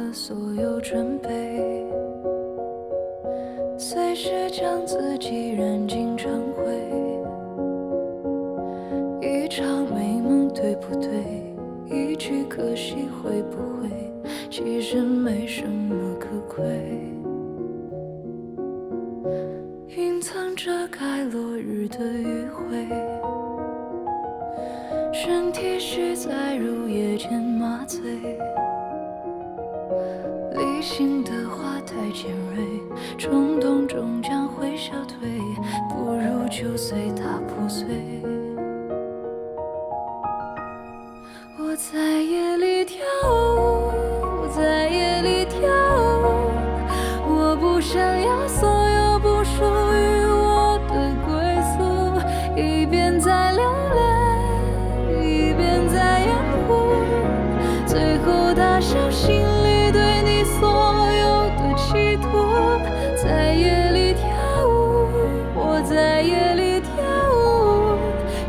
了所有准备，随时将自己燃尽成灰。一场美梦对不对？一句可惜会不会？其实没什么可贵。云层遮盖落日的余晖，身体需在入夜间麻醉。理性的话太尖锐，冲动终将会消退，不如就随它破碎。我在夜里跳舞，在夜里跳舞，我不想要所有不属于我的归宿，一边在流泪，一边在掩护，最后打消心里对你所有的企图。在夜里跳舞，我在夜里跳舞，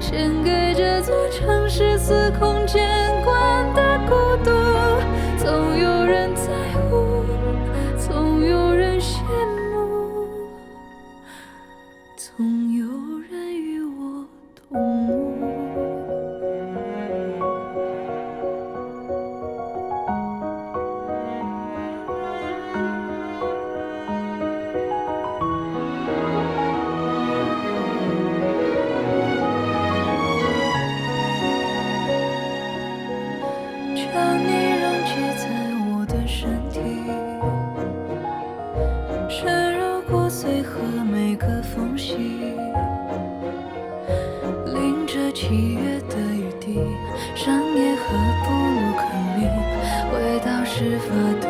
献给这座城市司空见惯的孤独。总有人在乎，总有人羡慕，总有人与我同舞。将你溶解在我的身体，深入骨髓和每个缝隙，淋着七月的雨滴，山野和布鲁克林，味道是发的